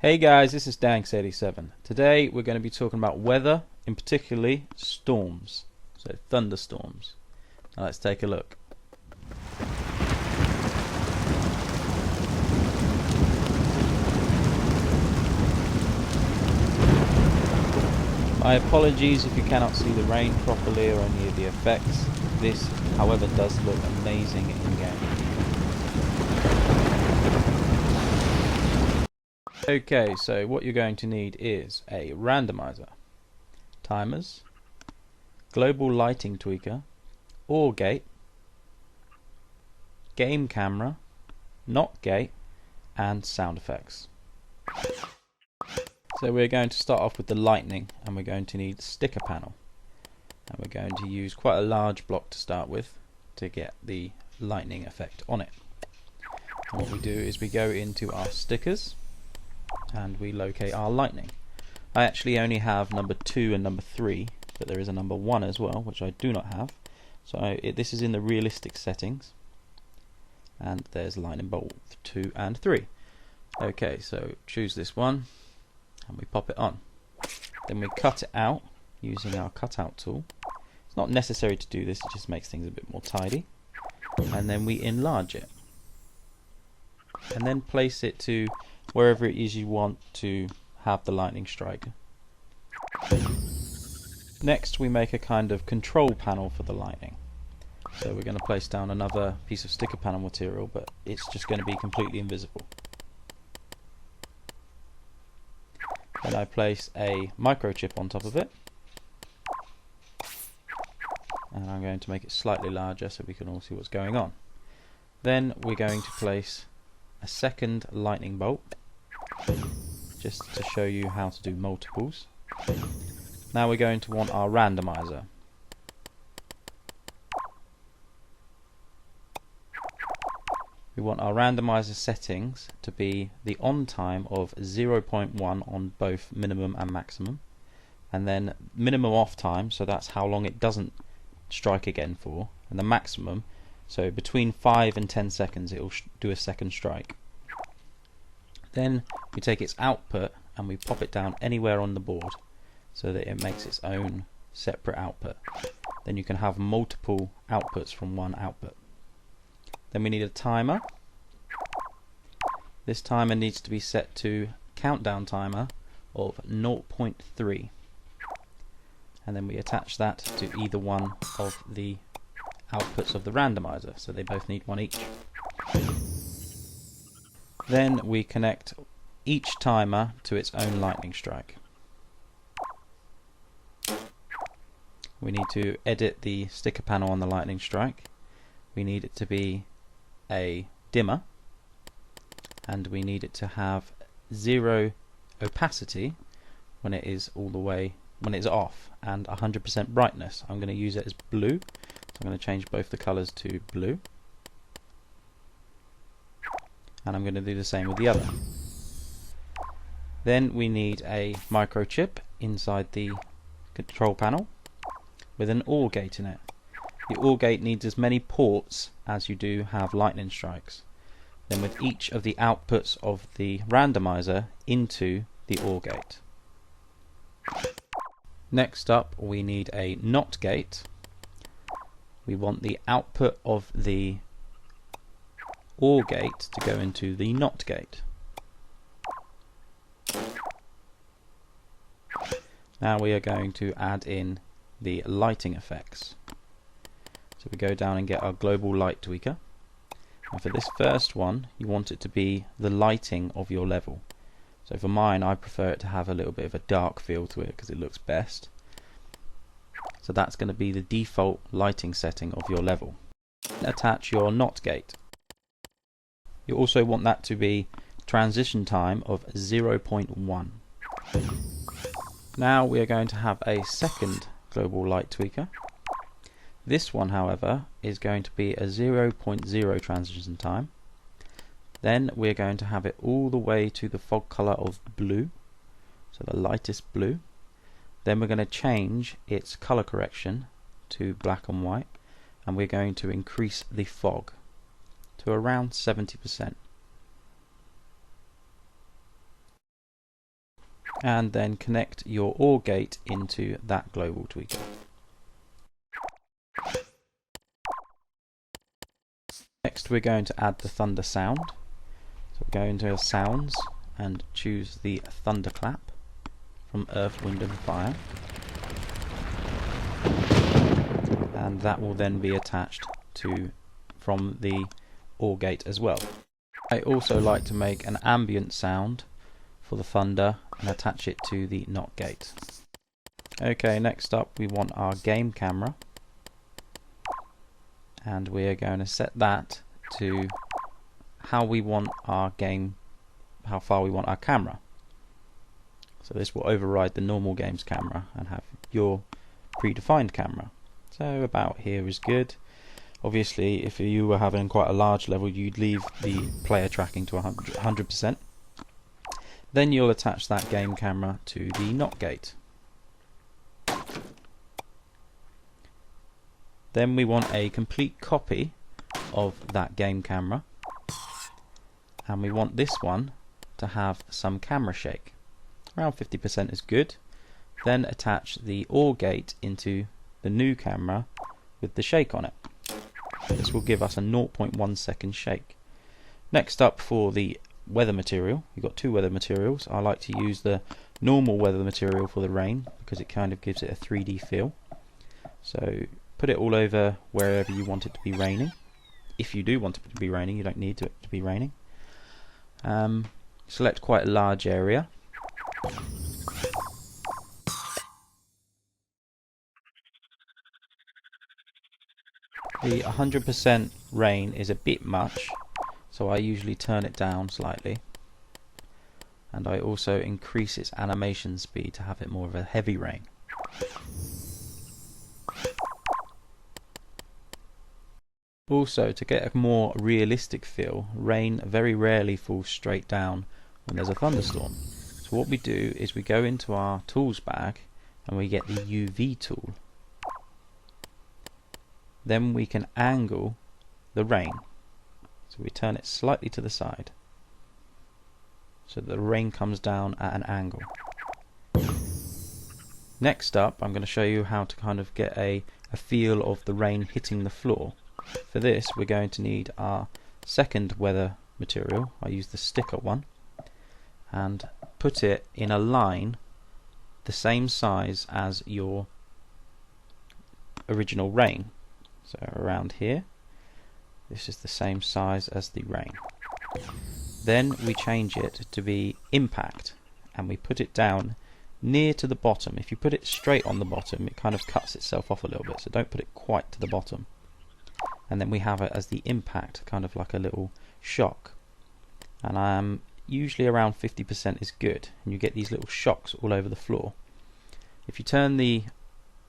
Hey guys, this is Danks87. Today we're going to be talking about weather, in particularly storms, so thunderstorms. Now let's take a look. My apologies if you cannot see the rain properly or any of the effects. This, however, does look amazing in game. Okay, so what you're going to need is a randomizer, timers, global lighting tweaker, OR gate, game camera, not gate, and sound effects. So we're going to start off with the lightning, and we're going to need sticker panel, and we're going to use quite a large block to start with to get the lightning effect on it. And what we do is we go into our stickers and we locate our lightning. I actually only have number 2 and number 3, but there is a number 1 as well, which I do not have. So this is in the realistic settings, and there's lightning bolt 2 and 3. Okay, so choose this one and we pop it on. Then we cut it out using our cutout tool. It's not necessary to do this, it just makes things a bit more tidy. And then we enlarge it, and then place it to wherever it is you want to have the lightning strike. Next we make a kind of control panel for the lightning. So we're going to place down another piece of sticker panel material, but it's just going to be completely invisible. Then I place a microchip on top of it, and I'm going to make it slightly larger so we can all see what's going on. Then we're going to place a second lightning bolt, just to show you how to do multiples. Now we're going to want our randomizer. We want our randomizer settings to be the on time of 0.1 on both minimum and maximum, and then minimum off time, so that's how long it doesn't strike again for, and the maximum, so between 5 and 10 seconds it will do a second strike. Then we take its output and we pop it down anywhere on the board so that it makes its own separate output. Then you can have multiple outputs from one output. Then we need a timer. This timer needs to be set to countdown timer of 0.3, and then we attach that to either one of the outputs of the randomizer, so they both need one each. Then we connect each timer to its own lightning strike. We need to edit the sticker panel on the lightning strike. We need it to be a dimmer, and we need it to have 0 opacity when it is off, and 100% brightness. I'm going to use it as blue, so I'm going to change both the colors to blue. And I'm going to do the same with the other. Then we need a microchip inside the control panel with an OR gate in it. The OR gate needs as many ports as you do have lightning strikes. Then with each of the outputs of the randomizer into the OR gate. Next up we need a NOT gate. We want the output of the OR gate to go into the NOT gate. Now we are going to add in the lighting effects. So we go down and get our global light tweaker, and for this first one you want it to be the lighting of your level. So for mine I prefer it to have a little bit of a dark feel to it because it looks best. So that's going to be the default lighting setting of your level. Attach your NOT gate. You also want that to be transition time of 0.1. Now we are going to have a second global light tweaker. This one, however, is going to be a 0.0 transition time. Then we're going to have it all the way to the fog color of blue, so the lightest blue. Then we're going to change its color correction to black and white, and we're going to increase the fog to around 70%. and then connect your OR gate into that global tweaker. Next we're going to add the thunder sound. So we'll go into sounds and choose the thunderclap from Earth, Wind and Fire, and that will then be attached to from the OR gate as well. I also like to make an ambient sound for the thunder and attach it to the NOT gate. Okay, next up we want our game camera, and we are going to set that to how far we want our camera. So this will override the normal game's camera and have your predefined camera. So about here is good. Obviously if you were having quite a large level, you'd leave the player tracking to 100%. Then you'll attach that game camera to the NOT gate. Then we want a complete copy of that game camera, and we want this one to have some camera shake. Around 50% is good. Then attach the OR gate into the new camera with the shake on it. This will give us a 0.1 second shake. Next up, for the weather material, you've got two weather materials. I like to use the normal weather material for the rain because it kind of gives it a 3D feel. So put it all over wherever you want it to be raining. If you do want it to be raining, you don't need it to be raining. Select quite a large area. The 100% rain is a bit much, so I usually turn it down slightly, and I also increase its animation speed to have it more of a heavy rain. Also, to get a more realistic feel, rain very rarely falls straight down when there's a thunderstorm. So what we do is we go into our tools bag and we get the UV tool. Then we can angle the rain. So we turn it slightly to the side so that the rain comes down at an angle. Next up, I'm going to show you how to kind of get a feel of the rain hitting the floor. For this, we're going to need our second weather material. I use the sticker one, and put it in a line the same size as your original rain. So around here, this is the same size as the rain. Then we change it to be impact, and we put it down near to the bottom. If you put it straight on the bottom, it kind of cuts itself off a little bit, so don't put it quite to the bottom. And then we have it as the impact, kind of like a little shock. And usually around 50% is good, and you get these little shocks all over the floor. If you turn the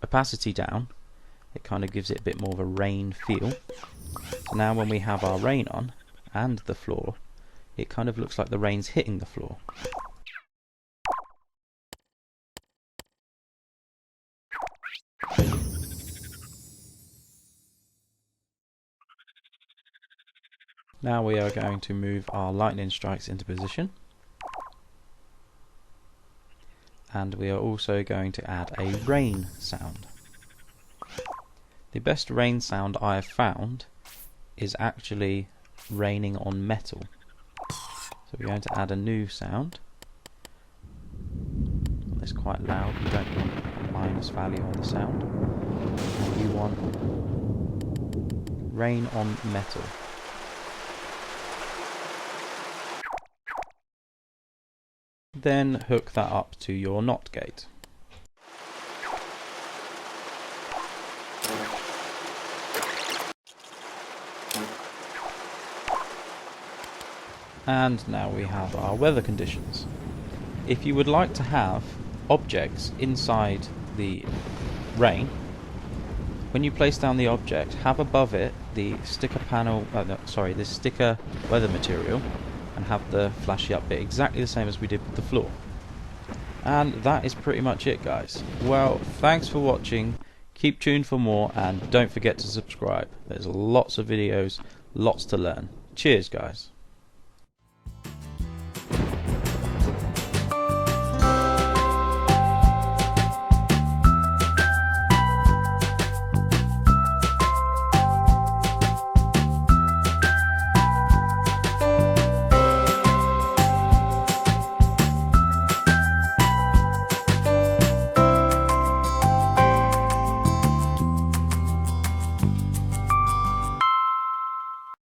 opacity down, it kind of gives it a bit more of a rain feel. So now when we have our rain on and the floor, it kind of looks like the rain's hitting the floor. Now we are going to move our lightning strikes into position, and we are also going to add a rain sound. The best rain sound I have found is actually raining on metal. So we're going to add a new sound. It's quite loud, you don't want a minus value on the sound. And you want rain on metal. Then hook that up to your NOT gate. And now we have our weather conditions. If you would like to have objects inside the rain, when you place down the object, have above it the sticker panel, the sticker weather material, and have the flashy up bit exactly the same as we did with the floor. And that is pretty much it, guys. Well, thanks for watching, keep tuned for more, and don't forget to subscribe. There's lots of videos, lots to learn. Cheers, guys.